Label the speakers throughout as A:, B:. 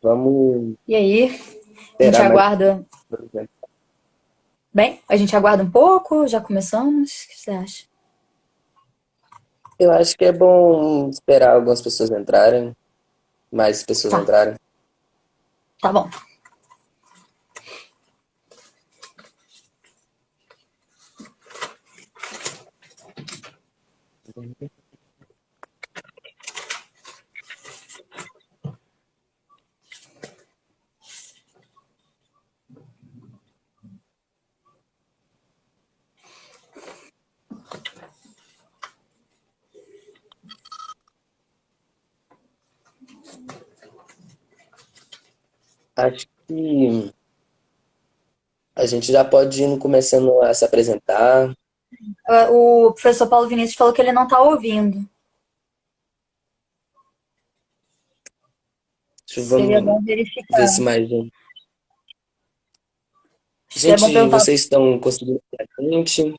A: Vamos
B: E aí, a gente
A: esperar mais.
B: aguarda. Bem, a gente aguarda um pouco, já começamos? O que você acha?
A: Eu acho que é bom esperar algumas pessoas entrarem, mais pessoas
B: Tá,
A: entrarem.
B: tá bom.
A: Acho que a gente já pode ir começando a se apresentar.
B: O professor Paulo Vinícius falou que ele não tá ouvindo. Seria
A: Vamos
B: bom
A: ver
B: verificar.
A: se mais um.
B: Acho que é bom
A: Gente,
B: perguntar
A: vocês estão conseguindo ver a gente?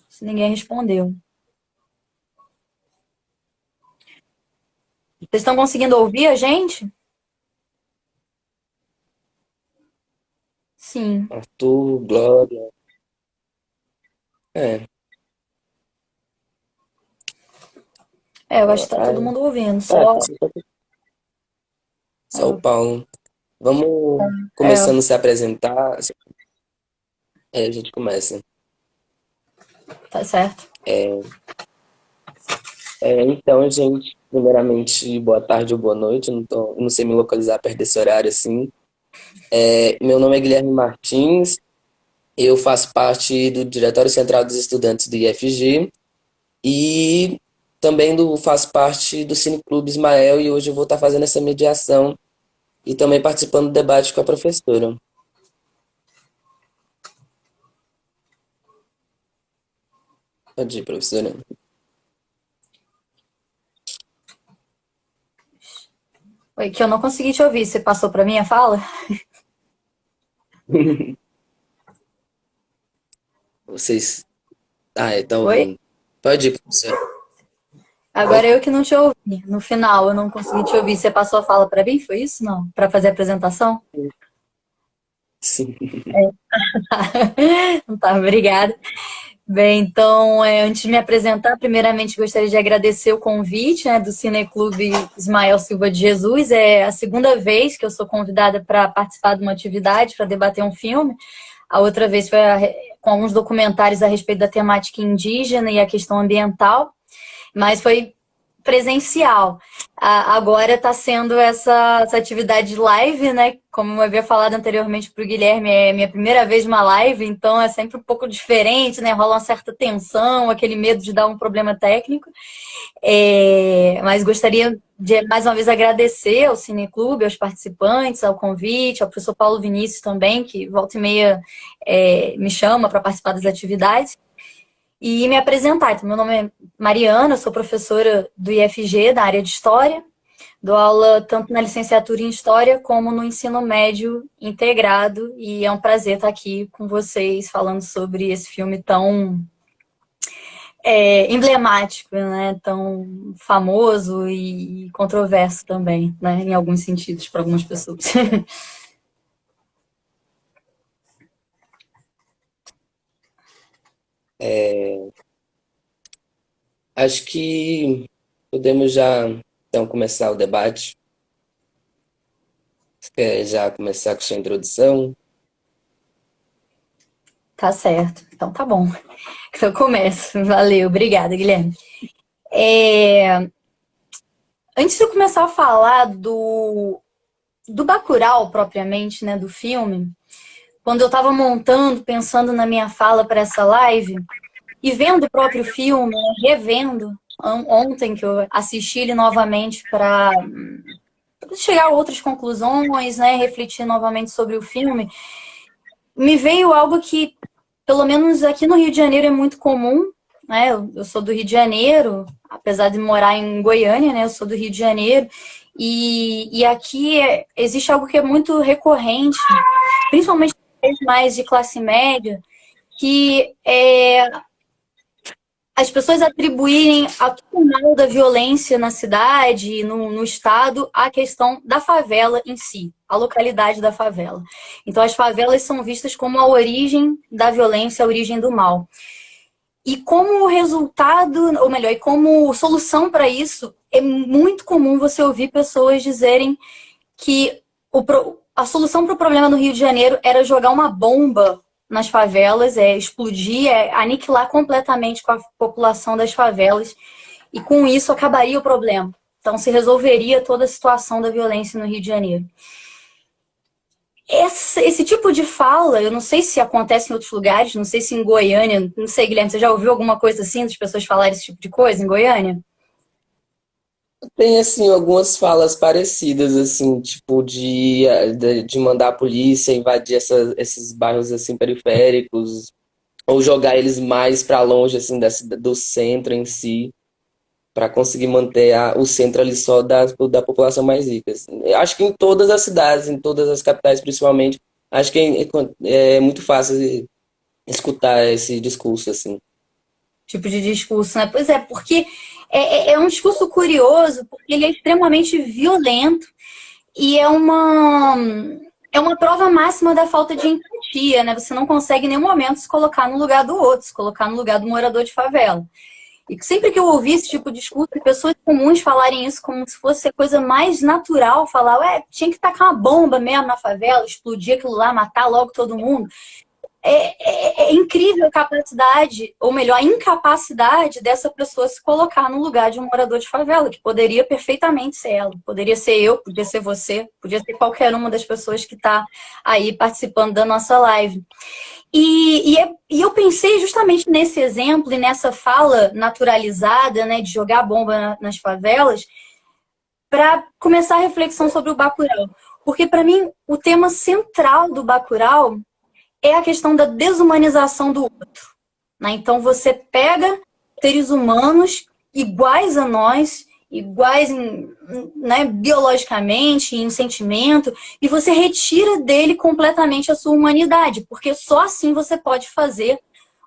B: se ninguém respondeu. Vocês estão conseguindo ouvir a gente? Sim.
A: Arthur, Glória. É,
B: É, eu acho que tá todo
A: ah,
B: mundo ouvindo.
A: é,
B: Só.
A: só o Paulo. Vamos
B: É,
A: começando a se apresentar. Aí a gente começa.
B: tá certo.
A: Então, gente, primeiramente, boa tarde ou boa noite. Não sei me localizar perto desse horário assim. Meu nome é Guilherme Martins. Eu faço parte do Diretório Central dos Estudantes do IFG e também faço parte do Cineclube Ismael e hoje eu vou estar fazendo essa mediação e também participando do debate com a professora. Pode ir, professora.
B: Oi, que eu não consegui te ouvir. Você passou pra mim a fala?
A: Vocês. Ah, tá
B: Oi?
A: ouvindo. Pode ir, professora.
B: Agora eu que não te ouvi. No final, eu não consegui te ouvir. Você passou a fala pra mim? Foi isso? Não? Pra fazer a apresentação?
A: Sim.
B: Tá, obrigada. Bem, então, antes de me apresentar, primeiramente gostaria de agradecer o convite, né, do Cineclube Ismael Silva de Jesus. É a segunda vez que eu sou convidada para participar de uma atividade, para debater um filme. A outra vez foi com alguns documentários a respeito da temática indígena e a questão ambiental, mas foi presencial. Agora está sendo essa atividade live, né? Como eu havia falado anteriormente para o Guilherme, é minha primeira vez numa live, então é sempre um pouco diferente, né? Rola uma certa tensão, aquele medo de dar um problema técnico. Mas gostaria de mais uma vez agradecer ao Cineclube, aos participantes, ao convite, ao professor Paulo Vinícius também, que volta e meia me chama para participar das atividades. E me apresentar. Então, meu nome é Mariana, sou professora do IFG, da área de História. Dou aula tanto na licenciatura em História como no ensino médio integrado. E é um prazer estar aqui com vocês falando sobre esse filme tão emblemático, né? Tão famoso e controverso também, né? Em alguns sentidos, para algumas pessoas.
A: Acho que podemos já então começar o debate. Você quer já começar com sua introdução?
B: Tá certo. Então tá bom. Então eu começo. Valeu, obrigada, Guilherme. É, Antes de eu começar a falar do Bacurau propriamente, né, do filme, quando eu estava montando, pensando na minha fala para essa live e vendo o próprio filme, né, revendo ontem que eu assisti ele novamente para chegar a outras conclusões, né, refletir novamente sobre o filme, me veio algo que, pelo menos aqui no Rio de Janeiro, é muito comum, né? Eu sou do Rio de Janeiro, apesar de morar em Goiânia, né? Eu sou do Rio de Janeiro. E aqui existe algo que é muito recorrente, principalmente mais de classe média, que é as pessoas atribuírem a todo o mal da violência na cidade, no estado, à questão da favela em si, a localidade da favela. Então, as favelas são vistas como a origem da violência, a origem do mal. E como resultado, ou melhor, e como solução para isso, é muito comum você ouvir pessoas dizerem que a solução para o problema no Rio de Janeiro era jogar uma bomba nas favelas, explodir, aniquilar completamente com a população das favelas, e com isso acabaria o problema. Então se resolveria toda a situação da violência no Rio de Janeiro. Esse tipo de fala, eu não sei se acontece em outros lugares, não sei se em Goiânia, não sei, Guilherme, você já ouviu alguma coisa assim, das pessoas falarem esse tipo de coisa em Goiânia?
A: Tem, assim, algumas falas parecidas, assim, tipo, de mandar a polícia invadir esses bairros, assim, periféricos, ou jogar eles mais para longe, assim, do centro em si, para conseguir manter o centro ali só da população mais rica, assim. Eu acho que em todas as cidades, em todas as capitais principalmente, acho que é muito fácil escutar esse discurso, assim.
B: Tipo de discurso, né? Pois é, porque é um discurso curioso, porque ele é extremamente violento e é uma prova máxima da falta de empatia, né? Você não consegue em nenhum momento se colocar no lugar do outro, se colocar no lugar do morador de favela. E sempre que eu ouvi esse tipo de discurso, pessoas comuns falarem isso como se fosse a coisa mais natural, falar, tinha que tacar uma bomba mesmo na favela, explodir aquilo lá, matar logo todo mundo. É incrível a capacidade, ou melhor, a incapacidade dessa pessoa se colocar no lugar de um morador de favela, que poderia perfeitamente ser ela. Poderia ser eu, podia ser você, podia ser qualquer uma das pessoas que está aí participando da nossa live. E eu pensei justamente nesse exemplo e nessa fala naturalizada, né, de jogar bomba nas favelas, para começar a reflexão sobre o Bacurau. Porque, para mim, o tema central do Bacurau é a questão da desumanização do outro. Né? Então, você pega seres humanos iguais a nós, iguais né, biologicamente, em sentimento, e você retira dele completamente a sua humanidade, porque só assim você pode fazer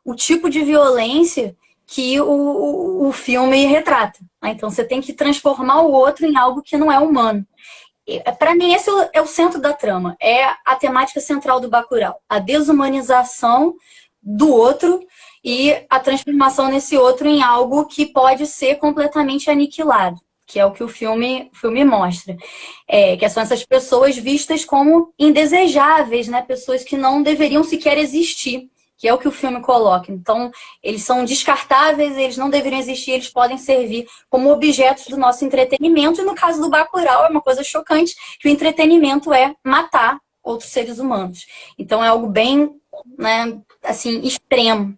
B: o tipo de violência que o filme retrata. Né? Então, você tem que transformar o outro em algo que não é humano. Para mim, esse é o centro da trama. É a temática central do Bacurau. A desumanização do outro e a transformação nesse outro em algo que pode ser completamente aniquilado, que é o que o filme mostra. Que são essas pessoas vistas como indesejáveis, né? Pessoas que não deveriam sequer existir, que é o que o filme coloca. Então, eles são descartáveis, eles não deveriam existir, eles podem servir como objetos do nosso entretenimento. E no caso do Bacurau, é uma coisa chocante, que o entretenimento é matar outros seres humanos. Então, é algo bem, né, assim, extremo.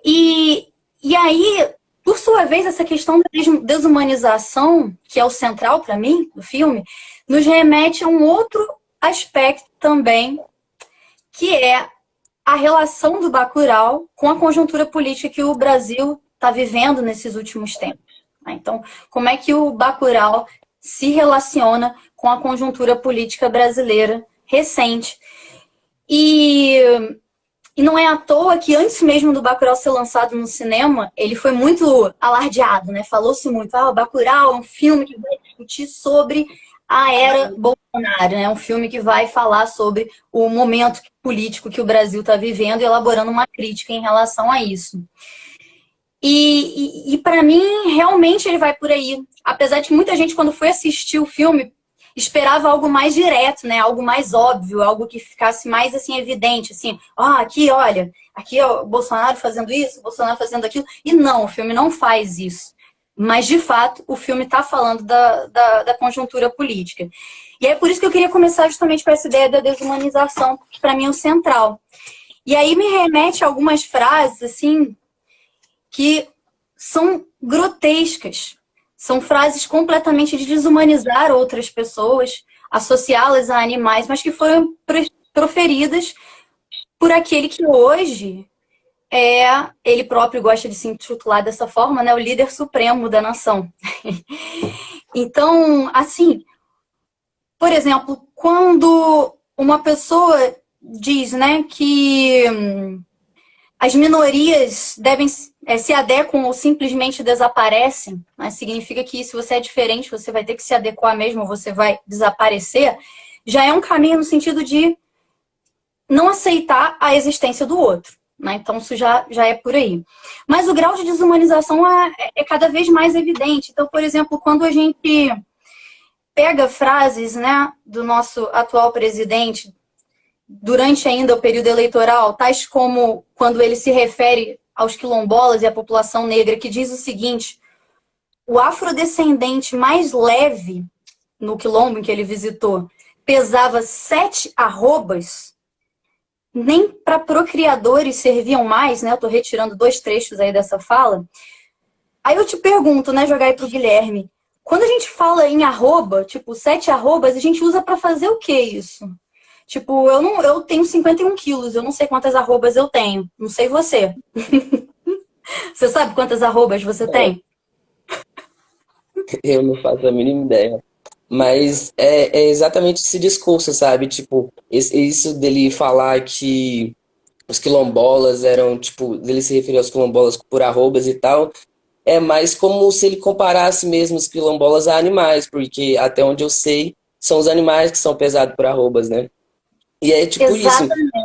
B: E aí, por sua vez, essa questão da desumanização, que é o central para mim, do filme, nos remete a um outro aspecto também, que é a relação do Bacurau com a conjuntura política que o Brasil está vivendo nesses últimos tempos. Então, como é que o Bacurau se relaciona com a conjuntura política brasileira recente? E não é à toa que antes mesmo do Bacurau ser lançado no cinema, ele foi muito alardeado, né? Falou-se muito, o Bacurau é um filme que vai discutir sobre a era Bolsonaro, né? Um filme que vai falar sobre o momento político que o Brasil está vivendo e elaborando uma crítica em relação a isso. E para mim, realmente ele vai por aí. Apesar de que muita gente, quando foi assistir o filme, esperava algo mais direto, né? Algo mais óbvio, algo que ficasse mais assim evidente, assim, aqui, olha, aqui ó, o Bolsonaro fazendo isso, o Bolsonaro fazendo aquilo. E não, o filme não faz isso. Mas, de fato, o filme está falando da conjuntura política. E é por isso que eu queria começar justamente com essa ideia da desumanização, que para mim é o central. E aí me remete a algumas frases, assim, que são grotescas. São frases completamente de desumanizar outras pessoas, associá-las a animais, mas que foram proferidas por aquele que hoje ele próprio gosta de se intitular dessa forma, né, o líder supremo da nação. Então, assim, por exemplo, quando uma pessoa diz, né, que as minorias devem se adequam ou simplesmente desaparecem, né? Significa que se você é diferente, você vai ter que se adequar mesmo, ou você vai desaparecer, já é um caminho no sentido de não aceitar a existência do outro, né? Então isso já é por aí. Mas o grau de desumanização é cada vez mais evidente. Então, por exemplo, quando a gente pega frases, né, do nosso atual presidente durante ainda o período eleitoral, tais como quando ele se refere aos quilombolas e à população negra, que diz o seguinte: o afrodescendente mais leve no quilombo em que ele visitou pesava 7 arrobas, nem para procriadores serviam mais, né? Eu estou retirando 2 trechos aí dessa fala. Aí eu te pergunto, né, jogar aí pro Guilherme, quando a gente fala em arroba, tipo, 7 arrobas, a gente usa para fazer o que isso? Tipo, eu tenho 51 quilos, eu não sei quantas arrobas eu tenho. Não sei você. Você sabe quantas arrobas você tem?
A: Eu não faço a mínima ideia. Mas é exatamente esse discurso, sabe? Tipo, isso dele falar que os quilombolas eram, tipo, dele se referir aos quilombolas por arrobas e tal, é mais como se ele comparasse mesmo os quilombolas a animais, porque até onde eu sei, são os animais que são pesados por arrobas, né? E é tipo isso.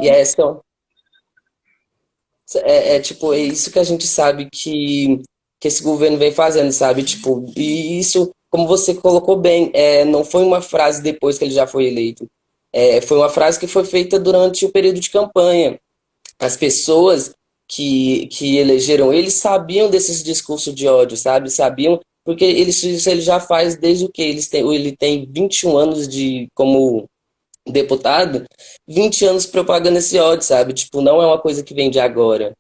A: E
B: Exatamente.
A: é, tipo, é isso que a gente sabe que esse governo vem fazendo, sabe? Tipo, e isso, como você colocou bem, não foi uma frase depois que ele já foi eleito. Foi uma frase que foi feita durante o período de campanha. As pessoas que elegeram ele sabiam desses discursos de ódio, sabe? Sabiam, porque isso ele já faz desde o que? Ele tem 21 anos como deputado, 20 anos propagando esse ódio, sabe? Tipo, não é uma coisa que vem de agora.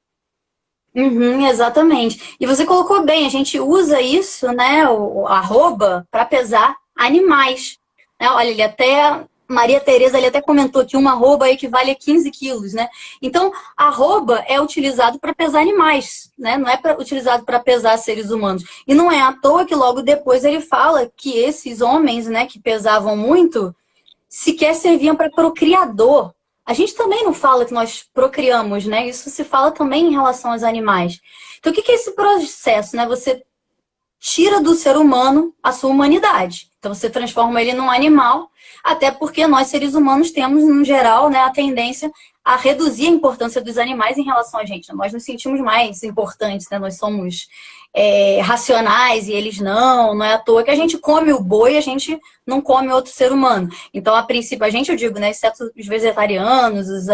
B: Uhum, exatamente. E você colocou bem, a gente usa isso, né, o arroba, para pesar animais. Né? Olha, ele até. Maria Tereza ele até comentou que uma arroba equivale a 15 quilos, né? Então, arroba é utilizado para pesar animais, né? Não é utilizado para pesar seres humanos. E não é à toa que logo depois ele fala que esses homens, né, que pesavam muito, sequer serviam para procriador. A gente também não fala que nós procriamos, né? Isso se fala também em relação aos animais. Então, o que é esse processo, né? Você tira do ser humano a sua humanidade. Então, você transforma ele num animal, até porque nós, seres humanos, temos, no geral, né, a tendência a reduzir a importância dos animais em relação a gente. Nós nos sentimos mais importantes, né? Nós somos racionais e eles não é à toa que a gente come o boi e a gente não come outro ser humano. Então, a princípio, a gente, eu digo, né, exceto os vegetarianos, os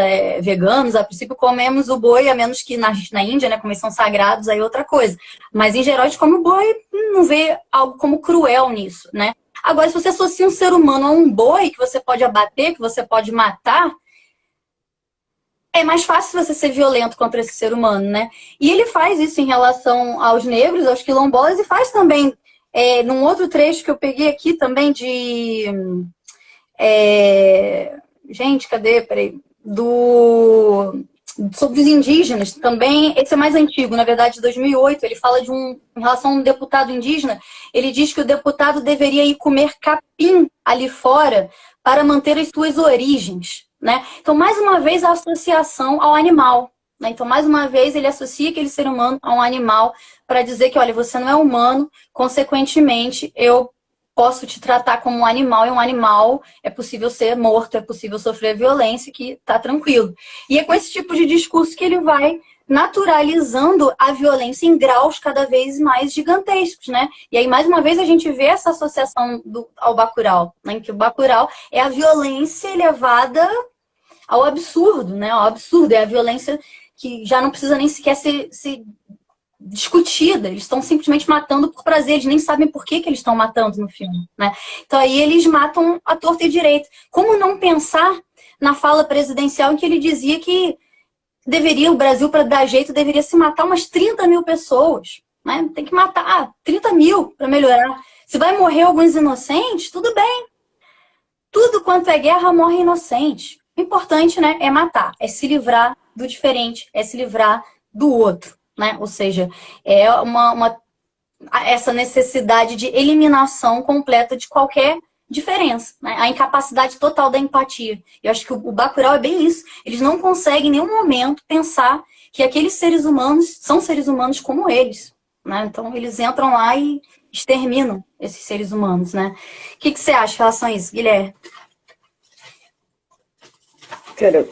B: veganos, a princípio comemos o boi, a menos que na Índia, né, como eles são sagrados, aí outra coisa. Mas, em geral, a gente come o boi, não vê algo como cruel nisso, né? Agora, se você associa um ser humano a um boi que você pode abater, que você pode matar, é mais fácil você ser violento contra esse ser humano, né? E ele faz isso em relação aos negros, aos quilombolas, e faz também, num outro trecho que eu peguei aqui também de... gente, cadê? Peraí. Sobre os indígenas, também, esse é mais antigo, na verdade, de 2008, ele fala em relação a um deputado indígena, ele diz que o deputado deveria ir comer capim ali fora para manter as suas origens, né? Então, mais uma vez, a associação ao animal, né? Então, mais uma vez, ele associa aquele ser humano a um animal para dizer que, olha, você não é humano, consequentemente, eu posso te tratar como um animal, e um animal é possível ser morto, é possível sofrer violência, que tá tranquilo. E é com esse tipo de discurso que ele vai naturalizando a violência em graus cada vez mais gigantescos, né? E aí, mais uma vez, a gente vê essa associação ao Bacurau, né? Em que o Bacurau é a violência elevada ao absurdo, né? Ao absurdo, é a violência que já não precisa nem sequer ser discutida, eles estão simplesmente matando por prazer, eles nem sabem por que eles estão matando no filme, né? Então aí eles matam à torta e direito. Como não pensar na fala presidencial em que ele dizia que o Brasil, para dar jeito, deveria se matar umas 30 mil pessoas, né? Tem que matar 30 mil para melhorar. Se vai morrer alguns inocentes, tudo bem. Tudo quanto é guerra morre inocente. O importante, né, é matar, é se livrar do diferente, é se livrar do outro, né? Ou seja, é essa necessidade de eliminação completa de qualquer diferença, né? A incapacidade total da empatia. Eu acho que o Bacurau é bem isso. Eles não conseguem em nenhum momento pensar que aqueles seres humanos são seres humanos como eles, né? Então eles entram lá e exterminam esses seres humanos, né? O que você acha em relação a isso, Guilherme?
A: Cara,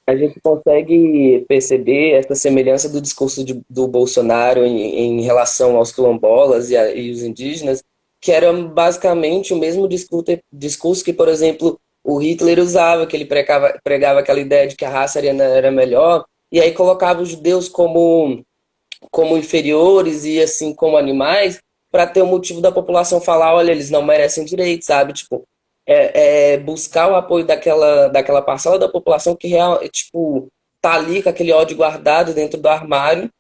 A: a gente consegue perceber essa semelhança do discurso do Bolsonaro em relação aos quilombolas e os indígenas, que era basicamente o mesmo discurso que, por exemplo, o Hitler usava, que ele pregava aquela ideia de que a raça ariana era melhor, e aí colocava os judeus como inferiores e assim como animais, para ter o motivo da população falar, olha, eles não merecem direito, sabe? Tipo, buscar o apoio daquela parcela da população que tipo, tá ali com aquele ódio guardado dentro do armário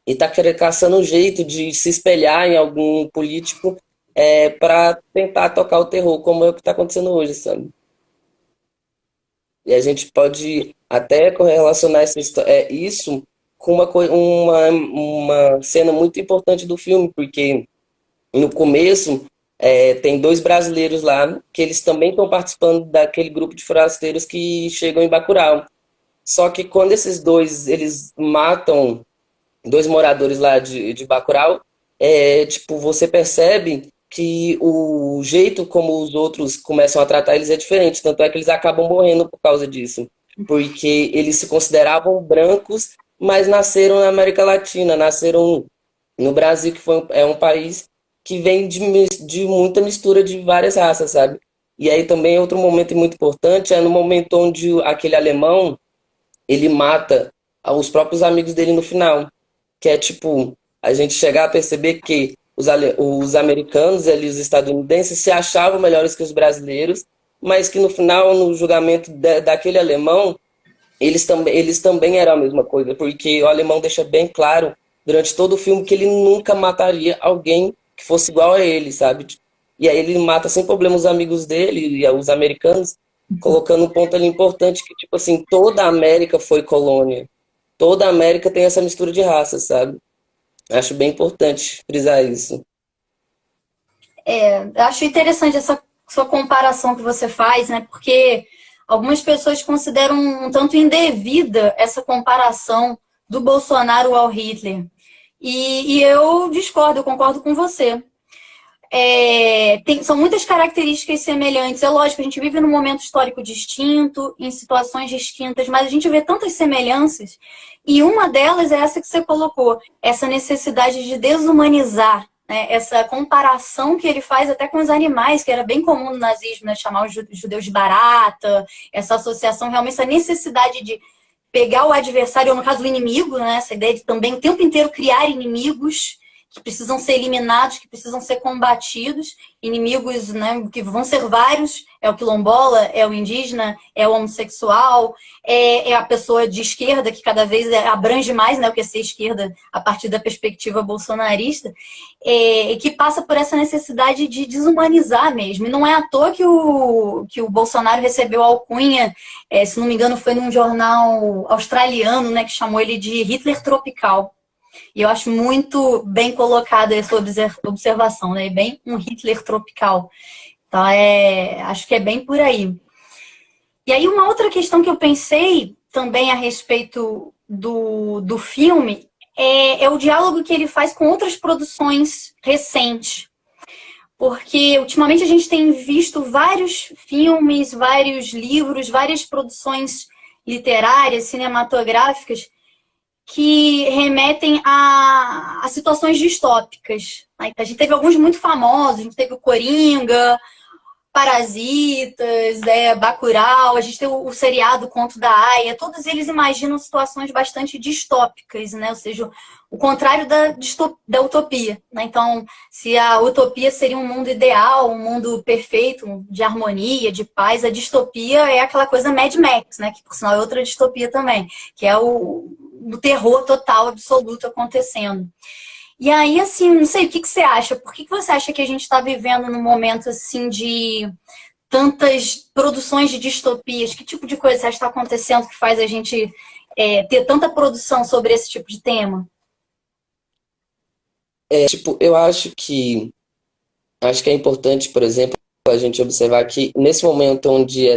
A: e tá caçando um jeito de se espelhar em algum político para tentar tocar o terror, como é o que está acontecendo hoje, sabe? E a gente pode até correlacionar isso com uma cena muito importante do filme, porque no começo tem dois brasileiros lá que eles também estão participando daquele grupo de forasteiros que chegam em Bacurau. Só que quando esses dois eles matam dois moradores lá de Bacurau, tipo, você percebe que o jeito como os outros começam a tratar eles é diferente. Tanto é que eles acabam morrendo por causa disso. Porque eles se consideravam brancos, mas nasceram na América Latina, nasceram no Brasil, que é um país que vem de muita mistura de várias raças, sabe? E aí também outro momento muito importante é no momento onde aquele alemão, ele mata os próprios amigos dele no final. Que é tipo, a gente chegar a perceber que os americanos e os estadunidenses se achavam melhores que os brasileiros, mas que no final, no julgamento daquele alemão, eles também eram a mesma coisa, porque o alemão deixa bem claro durante todo o filme que ele nunca mataria alguém que fosse igual a ele, sabe? E aí ele mata sem problema os amigos dele e os americanos, colocando um ponto ali importante que, tipo assim, toda a América foi colônia. Toda a América tem essa mistura de raças, sabe? Acho bem importante frisar isso.
B: Eu acho interessante essa sua comparação que você faz, né? Porque algumas pessoas consideram um tanto indevida essa comparação do Bolsonaro ao Hitler. E eu discordo, eu concordo com você. São muitas características semelhantes. É lógico, a gente vive num momento histórico distinto, em situações distintas, mas a gente vê tantas semelhanças. E uma delas é essa que você colocou, essa necessidade de desumanizar, né? Essa comparação que ele faz até com os animais, que era bem comum no nazismo, né? Chamar os judeus de barata, essa associação, realmente, essa necessidade de pegar o adversário, ou no caso o inimigo, né? Essa ideia de também o tempo inteiro criar inimigos que precisam ser eliminados, que precisam ser combatidos, inimigos, né, que vão ser vários, é o quilombola, é o indígena, é o homossexual, é a pessoa de esquerda, que cada vez abrange mais, né, o que é ser esquerda a partir da perspectiva bolsonarista, que passa por essa necessidade de desumanizar mesmo. E não é à toa que o Bolsonaro recebeu a alcunha, se não me engano foi num jornal australiano, né, que chamou ele de Hitler tropical. E eu acho muito bem colocada essa observação, né? Bem um Hitler tropical. Então, acho que é bem por aí. E aí, uma outra questão que eu pensei também a respeito do filme é o diálogo que ele faz com outras produções recentes. Porque, ultimamente, a gente tem visto vários filmes, vários livros, várias produções literárias, cinematográficas, que remetem a situações distópicas. A gente teve alguns muito famosos, a gente teve o Coringa, Parasitas, Bacurau, a gente teve o seriado Conto da Aia, todos eles imaginam situações bastante distópicas, né? Ou seja, o contrário da utopia. Né? Então, se a utopia seria um mundo ideal, um mundo perfeito, de harmonia, de paz, a distopia é aquela coisa Mad Max, né? Que por sinal é outra distopia também, que é o terror total, absoluto acontecendo. E aí, assim, não sei, o que você acha? Por que você acha que a gente está vivendo num momento, assim, de tantas produções de distopias? Que tipo de coisa você acha que está acontecendo que faz a gente ter tanta produção sobre esse tipo de tema?
A: Eu acho que é importante, por exemplo, a gente observar que nesse momento onde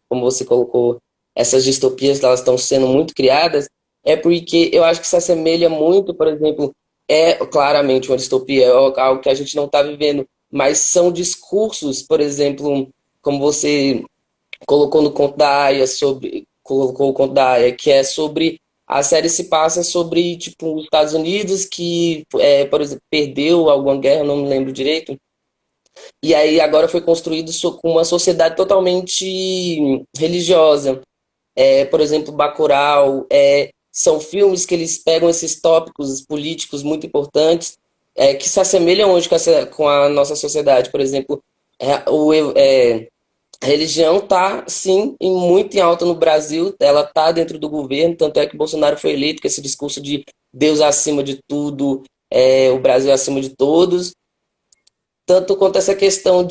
A: como você colocou, essas distopias elas estão sendo muito criadas, é porque eu acho que se assemelha muito, por exemplo, é claramente uma distopia, é algo que a gente não está vivendo, mas são discursos, por exemplo, como você colocou no conto da Aya sobre colocou o conto da Aya, que é sobre a série se passa sobre tipo os Estados Unidos que por exemplo perdeu alguma guerra, não me lembro direito, e aí agora foi construído com uma sociedade totalmente religiosa. Por exemplo, Bacurau, são filmes que eles pegam esses tópicos políticos muito importantes, que se assemelham hoje com a nossa sociedade. Por exemplo, a religião está, sim, muito em alta no Brasil, ela está dentro do governo, tanto é que Bolsonaro foi eleito com esse discurso de Deus acima de tudo, o Brasil acima de todos, tanto quanto essa questão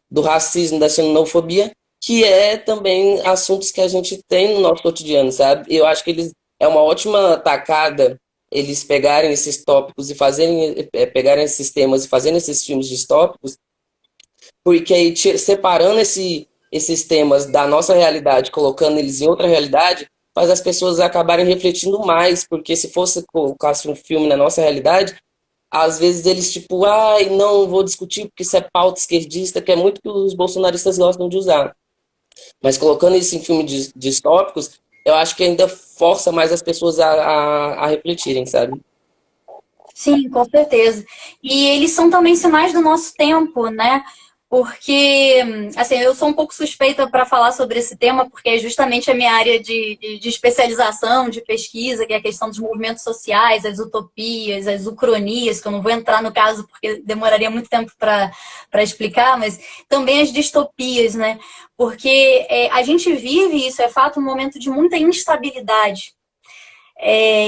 A: do racismo, da xenofobia, que é também assuntos que a gente tem no nosso cotidiano, sabe? Eu acho que é uma ótima tacada eles pegarem esses tópicos e pegarem esses temas e fazerem esses filmes distópicos, porque aí separando esses temas da nossa realidade, colocando eles em outra realidade, faz as pessoas acabarem refletindo mais, porque se fosse colocasse um filme na nossa realidade, às vezes eles tipo, ai, não vou discutir porque isso é pauta esquerdista, que é muito que os bolsonaristas gostam de usar. Mas colocando isso em filmes distópicos, eu acho que ainda força mais as pessoas a refletirem, sabe?
B: Sim, com certeza. E eles são também sinais do nosso tempo, né? Porque, assim, eu sou um pouco suspeita para falar sobre esse tema, porque é justamente a minha área de especialização, de pesquisa, que é a questão dos movimentos sociais, as utopias, as ucronias, que eu não vou entrar no caso porque demoraria muito tempo para explicar, mas também as distopias, né? Porque a gente vive, isso é fato, um momento de muita instabilidade.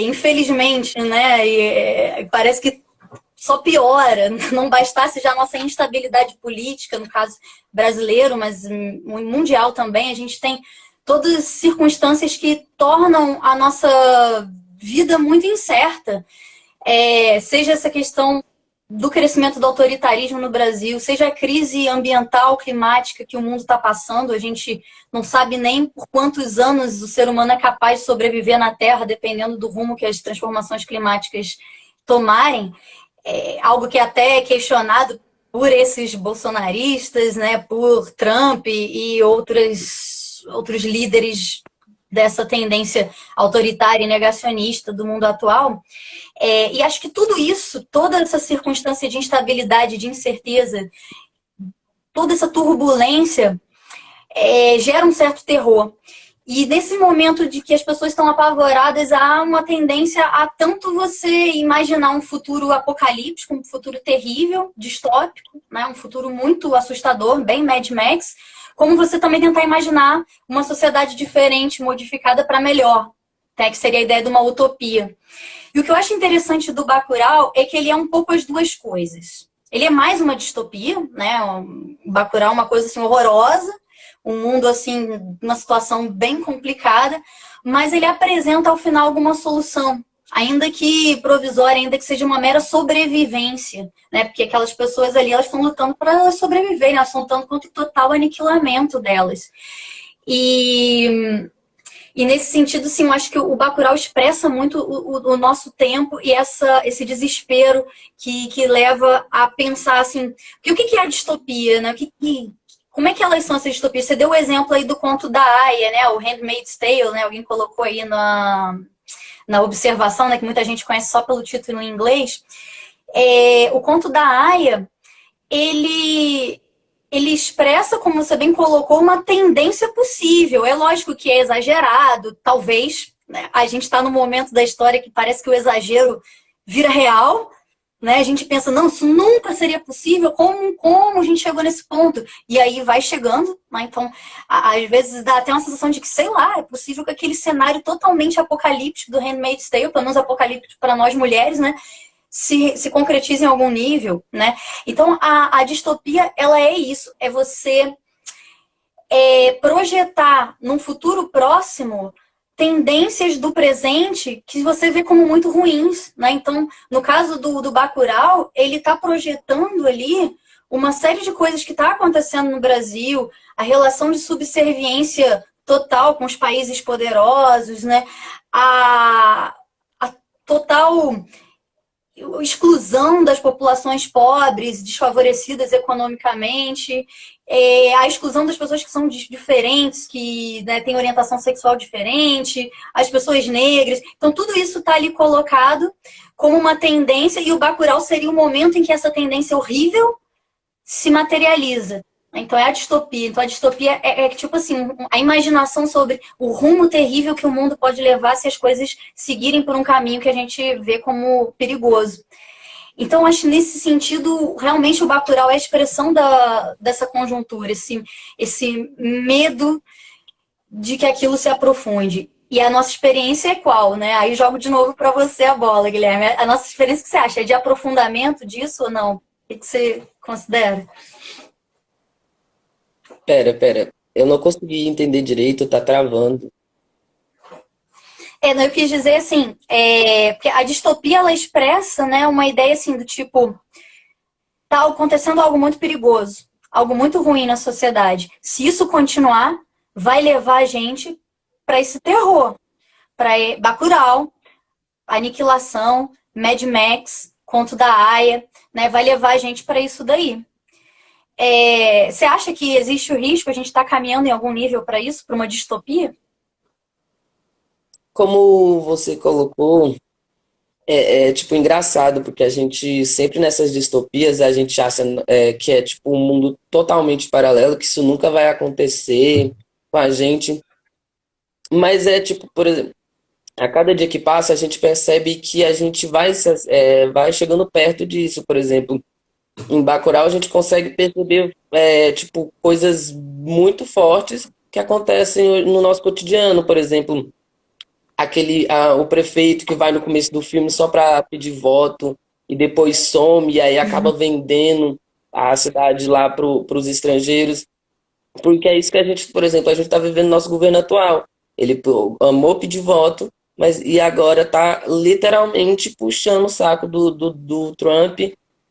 B: Infelizmente, né? Parece que só piora. Não bastasse já a nossa instabilidade política, no caso brasileiro, mas mundial também, a gente tem todas as circunstâncias que tornam a nossa vida muito incerta. Seja essa questão do crescimento do autoritarismo no Brasil, seja a crise ambiental, climática que o mundo está passando, a gente não sabe nem por quantos anos o ser humano é capaz de sobreviver na Terra, dependendo do rumo que as transformações climáticas tomarem. Algo que até é questionado por esses bolsonaristas, né, por Trump e outros líderes dessa tendência autoritária e negacionista do mundo atual. E acho que tudo isso, toda essa circunstância de instabilidade, de incerteza, toda essa turbulência gera um certo terror. E nesse momento de que as pessoas estão apavoradas, há uma tendência a tanto você imaginar um futuro apocalíptico, um futuro terrível, distópico, né? Um futuro muito assustador, bem Mad Max, como você também tentar imaginar uma sociedade diferente, modificada para melhor, né? Que seria a ideia de uma utopia. E o que eu acho interessante do Bacurau é que ele é um pouco as duas coisas. Ele é mais uma distopia, né? O Bacurau é uma coisa assim horrorosa, um mundo assim, uma situação bem complicada, mas ele apresenta ao final alguma solução, ainda que provisória, ainda que seja uma mera sobrevivência, né? Porque aquelas pessoas ali, elas estão lutando para sobreviver, né? Elas estão lutando contra o total aniquilamento delas. E nesse sentido, sim, eu acho que o Bacurau expressa muito o nosso tempo e esse desespero que leva a pensar assim, o que é a distopia, né? Como é que elas são essas distopias? Você deu o exemplo aí do conto da Aya, né? O Handmaid's Tale, né? Alguém colocou aí na observação, né? Que muita gente conhece só pelo título em inglês. O conto da Aya, ele expressa, como você bem colocou, uma tendência possível. É lógico que é exagerado, talvez, né? A gente está no momento da história que parece que o exagero vira real, né? A gente pensa, não, isso nunca seria possível, como a gente chegou nesse ponto? E aí vai chegando, né? Então, às vezes dá até uma sensação de que, sei lá, é possível que aquele cenário totalmente apocalíptico do Handmaid's Tale, pelo menos apocalíptico para nós mulheres, né? Se concretiza em algum nível, né? Então, a distopia, ela é isso, é você projetar num futuro próximo tendências do presente que você vê como muito ruins, né? Então, no caso do Bacurau, ele está projetando ali uma série de coisas que está acontecendo no Brasil, a relação de subserviência total com os países poderosos, né? a total exclusão das populações pobres, desfavorecidas economicamente, a exclusão das pessoas que são diferentes, que, né, têm orientação sexual diferente, as pessoas negras. Então, tudo isso está ali colocado como uma tendência, e o Bacurau seria o momento em que essa tendência horrível se materializa. Então é a distopia. Então a distopia é tipo assim, a imaginação sobre o rumo terrível que o mundo pode levar se as coisas seguirem por um caminho que a gente vê como perigoso. Então acho que nesse sentido, realmente o Bacurau é a expressão dessa conjuntura, esse medo de que aquilo se aprofunde. E a nossa experiência é qual, né? Aí jogo de novo para você a bola, Guilherme. A nossa experiência, o que você acha? É de aprofundamento disso ou não? O que você considera?
A: Pera. Eu não consegui entender direito, tá travando.
B: Não, eu quis dizer assim, porque a distopia ela expressa, né, uma ideia assim do tipo, tá acontecendo algo muito perigoso, algo muito ruim na sociedade. Se isso continuar, vai levar a gente para esse terror, para Bacurau, Aniquilação, Mad Max, Conto da Aia, né, vai levar a gente para isso daí. Você acha que existe o risco, a gente está caminhando em algum nível para isso, para uma distopia?
A: Como você colocou, tipo engraçado, porque a gente sempre nessas distopias a gente acha que é tipo um mundo totalmente paralelo, que isso nunca vai acontecer com a gente. Mas é tipo, por exemplo, a cada dia que passa a gente percebe que a gente vai chegando perto disso. Por exemplo, em Bacurau a gente consegue perceber tipo coisas muito fortes que acontecem no nosso cotidiano. Por exemplo, o prefeito que vai no começo do filme só para pedir voto e depois some e aí acaba vendendo a cidade lá para os estrangeiros, porque é isso que a gente, por exemplo, a gente está vivendo no nosso governo atual. Ele amou pedir voto, mas e agora está literalmente puxando o saco do Trump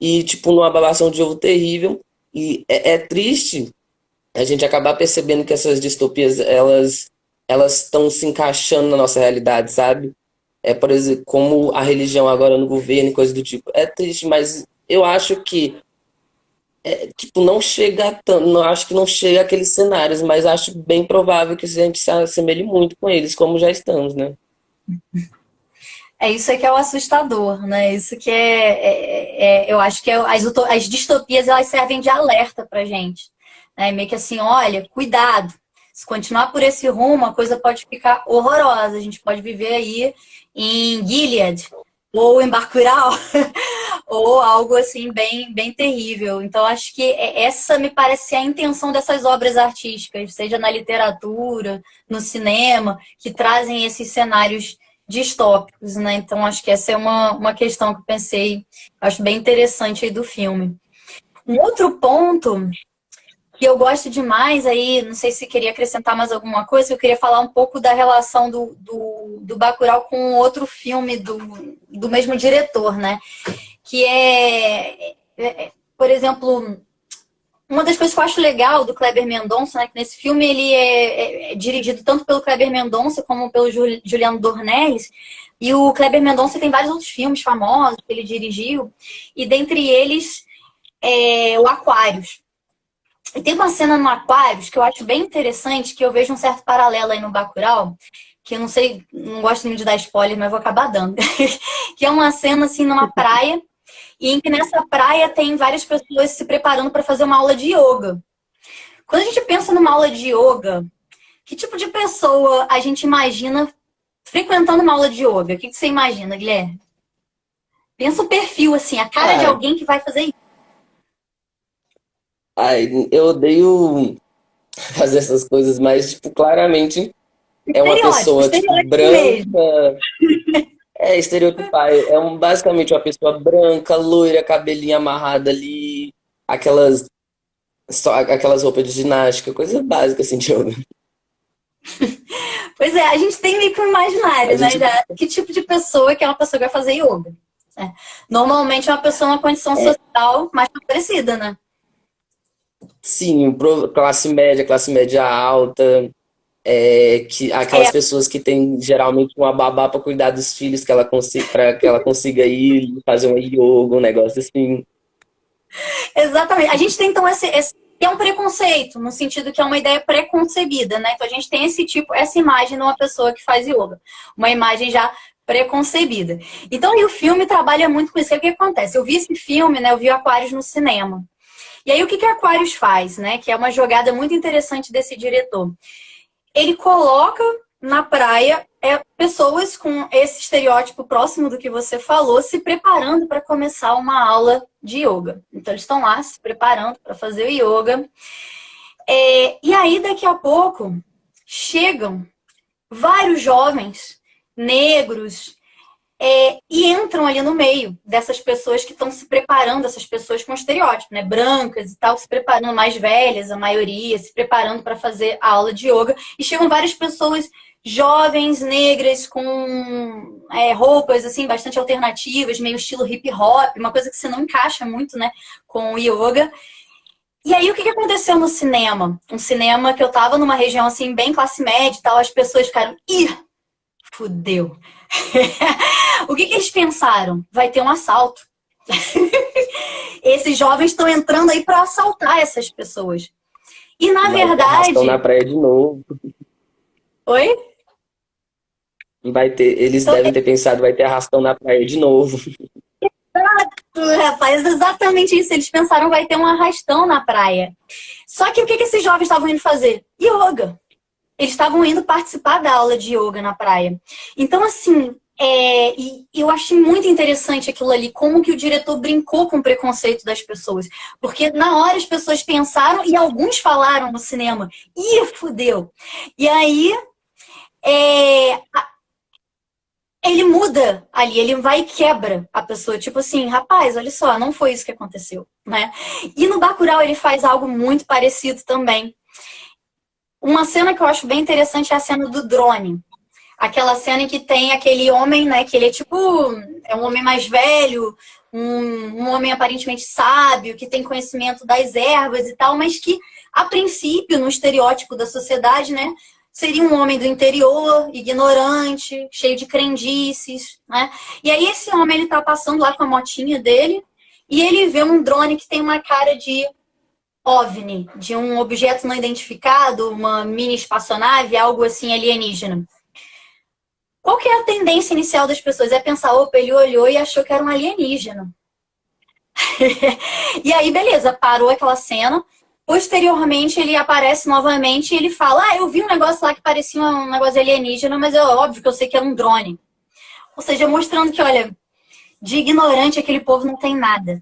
A: e tipo numa babação de ovo terrível. E é triste a gente acabar percebendo que essas distopias elas estão se encaixando na nossa realidade, sabe? Por exemplo, como a religião agora no governo e coisa do tipo. É triste, mas eu acho que tipo, não chega tanto, não acho que não chega àqueles cenários, mas acho bem provável que a gente se assemelhe muito com eles, como já estamos, né?
B: Isso que é o assustador, né? Isso que eu acho que as distopias elas servem de alerta pra gente, né? Meio que assim, olha, cuidado. Se continuar por esse rumo, a coisa pode ficar horrorosa. A gente pode viver aí em Gilead ou em Bacurau ou algo assim bem terrível. Então acho que essa me parece ser a intenção dessas obras artísticas, seja na literatura, no cinema, que trazem esses cenários distópicos, né? Então acho que essa é uma questão que eu pensei, acho bem interessante aí do filme. Um outro ponto que eu gosto demais aí, não sei se queria acrescentar mais alguma coisa, eu queria falar um pouco da relação do Bacurau com outro filme do mesmo diretor, né? Que por exemplo, uma das coisas que eu acho legal do Kleber Mendonça, né, que nesse filme ele é dirigido tanto pelo Kleber Mendonça como pelo Juliano Dornelles, e o Kleber Mendonça tem vários outros filmes famosos que ele dirigiu, e dentre eles o Aquários. E tem uma cena no Aquários que eu acho bem interessante, que eu vejo um certo paralelo aí no Bacurau, que eu não sei, não gosto muito de dar spoiler, mas vou acabar dando. Que é uma cena assim numa praia, e em que nessa praia tem várias pessoas se preparando para fazer uma aula de yoga. Quando a gente pensa numa aula de yoga, que tipo de pessoa a gente imagina frequentando uma aula de yoga? O que você imagina, Guilherme? Pensa o perfil, assim, a cara de
A: Ah,
B: alguém que vai fazer isso.
A: eu odeio fazer essas coisas, mas, tipo, claramente é uma pessoa, tipo,
B: Estereótipo mesmo.
A: branca. Estereotipar. Basicamente uma pessoa branca, loira, cabelinho amarrado ali, aquelas, aquelas roupas de ginástica, coisa básica, assim, de yoga.
B: Pois é, a gente tem meio que um
A: A
B: imaginário, né?
A: gente,
B: Já, que tipo de pessoa que é uma pessoa que vai fazer yoga. Né? Normalmente é uma pessoa numa condição social mais parecida, né?
A: sim, classe média alta. que aquelas pessoas que têm geralmente uma babá para cuidar dos filhos que ela consiga, para que ela consiga ir fazer um yoga, um negócio assim.
B: Exatamente. A gente tem, então, esse é um preconceito, no sentido que é uma ideia preconcebida, né? Então, a gente tem esse tipo, essa imagem de uma pessoa que faz yoga. Uma imagem já preconcebida. Então, e o filme trabalha muito com isso. O que acontece? Eu vi esse filme, né? Eu vi o Aquários no cinema. E aí, o que Aquários faz, né? Que é uma jogada muito interessante desse diretor. Ele coloca na praia pessoas com esse estereótipo próximo do que você falou, se preparando para começar uma aula de yoga. Então, eles estão lá se preparando para fazer o yoga. E aí, daqui a pouco, chegam vários jovens negros e entram ali no meio dessas pessoas que estão se preparando, essas pessoas com estereótipo, né? Brancas e tal, se preparando, mais velhas, a maioria, se preparando para fazer a aula de yoga. E chegam várias pessoas jovens, negras, com roupas assim bastante alternativas, meio estilo hip hop, uma coisa que você não encaixa muito, né, com o yoga. E aí, o que aconteceu no cinema? Um cinema que eu tava numa região assim, bem classe média e tal, as pessoas ficaram, fudeu. O que eles pensaram? Vai ter um assalto. Esses jovens estão entrando aí para assaltar essas pessoas. E na verdade.
A: Estão na praia de novo.
B: Oi?
A: Eles
B: Então,
A: devem ter pensado, vai ter arrastão na praia de novo.
B: Rapaz, exatamente isso. Eles pensaram vai ter um arrastão na praia. Só que o que esses jovens estavam indo fazer? Yoga. Eles estavam indo participar da aula de yoga na praia. Então, assim, e eu achei muito interessante aquilo ali, como que o diretor brincou com o preconceito das pessoas. Porque na hora as pessoas pensaram e alguns falaram no cinema, fudeu. E aí, ele muda ali, ele vai e quebra a pessoa. Tipo assim, rapaz, olha só, não foi isso que aconteceu, né? E no Bacurau ele faz algo muito parecido também. Uma cena que eu acho bem interessante é a cena do drone. Aquela cena em que tem aquele homem, né? Que ele é tipo... É um homem mais velho, um homem aparentemente sábio, que tem conhecimento das ervas e tal, mas que, a princípio, no estereótipo da sociedade, né? Seria um homem do interior, ignorante, cheio de crendices, né? E aí esse homem, ele tá passando lá com a motinha dele e ele vê um drone que tem uma cara de OVNI, de um objeto não identificado, uma mini espaçonave, algo assim alienígena. Qual que é a tendência inicial das pessoas? É pensar, opa, ele olhou e achou que era um alienígena. E aí, beleza, parou aquela cena. Posteriormente, ele aparece novamente e ele fala, eu vi um negócio lá que parecia um negócio alienígena, mas é óbvio que eu sei que é um drone. Ou seja, mostrando que, olha, de ignorante aquele povo não tem nada.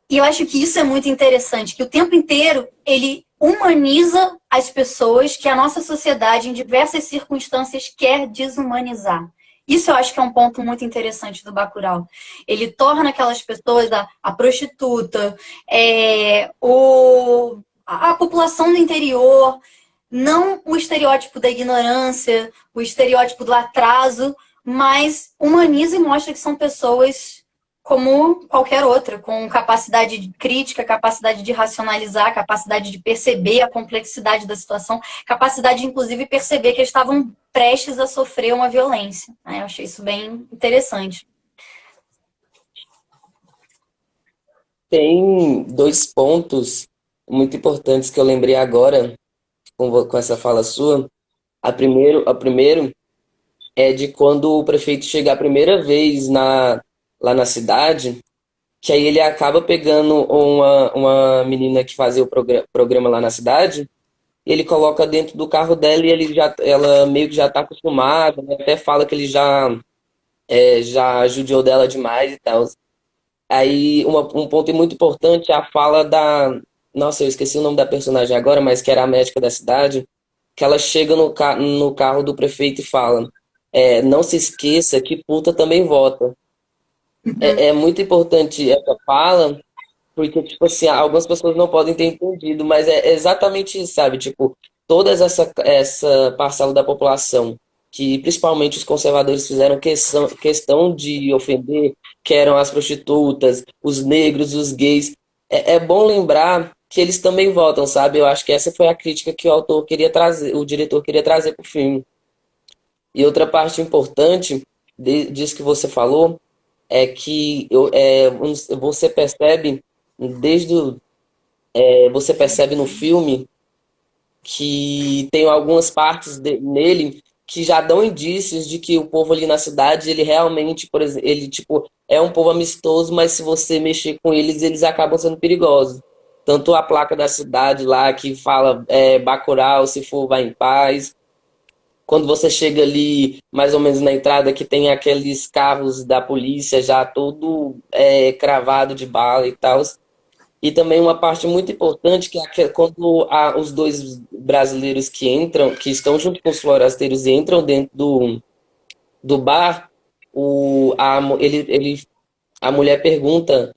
B: E eu acho que isso é muito interessante, que o tempo inteiro ele humaniza as pessoas que a nossa sociedade, em diversas circunstâncias, quer desumanizar. Isso eu acho que é um ponto muito interessante do Bacurau. Ele torna aquelas pessoas, a prostituta, a população do interior, não o estereótipo da ignorância, o estereótipo do atraso, mas humaniza e mostra que são pessoas como qualquer outra, com capacidade de crítica, capacidade de racionalizar, capacidade de perceber a complexidade da situação, capacidade de, inclusive, perceber que eles estavam prestes a sofrer uma violência. Eu achei isso bem interessante.
A: Tem dois pontos muito importantes que eu lembrei agora com essa fala sua. A primeiro é de quando o prefeito chega a primeira vez lá na cidade, que aí ele acaba pegando uma menina que fazia o programa lá na cidade, e ele coloca dentro do carro dela e ela meio que já está acostumada, né? Até fala que ele já judiou dela demais e tal. Aí um ponto muito importante é a fala da... Nossa, eu esqueci o nome da personagem agora, mas que era a médica da cidade, que ela chega no carro do prefeito e fala, não se esqueça que puta também vota. É muito importante essa fala, porque, tipo assim, algumas pessoas não podem ter entendido, mas é exatamente isso, sabe? Tipo, toda essa parcela da população, que principalmente os conservadores fizeram questão de ofender, que eram as prostitutas, os negros, os gays. É bom lembrar que eles também voltam, sabe? Eu acho que essa foi a crítica que o autor queria trazer, o diretor queria trazer pro filme. E outra parte importante disso que você falou é que você percebe desde você percebe no filme que tem algumas partes nele que já dão indícios de que o povo ali na cidade, ele realmente, por exemplo, ele tipo é um povo amistoso, mas se você mexer com eles, eles acabam sendo perigosos. Tanto a placa da cidade lá que fala Bacurau, se for, vai em paz. Quando você chega ali, mais ou menos na entrada, que tem aqueles carros da polícia já todo cravado de bala e tal. E também uma parte muito importante que é quando os dois brasileiros que entram, que estão junto com os forasteiros e entram dentro do bar, a mulher pergunta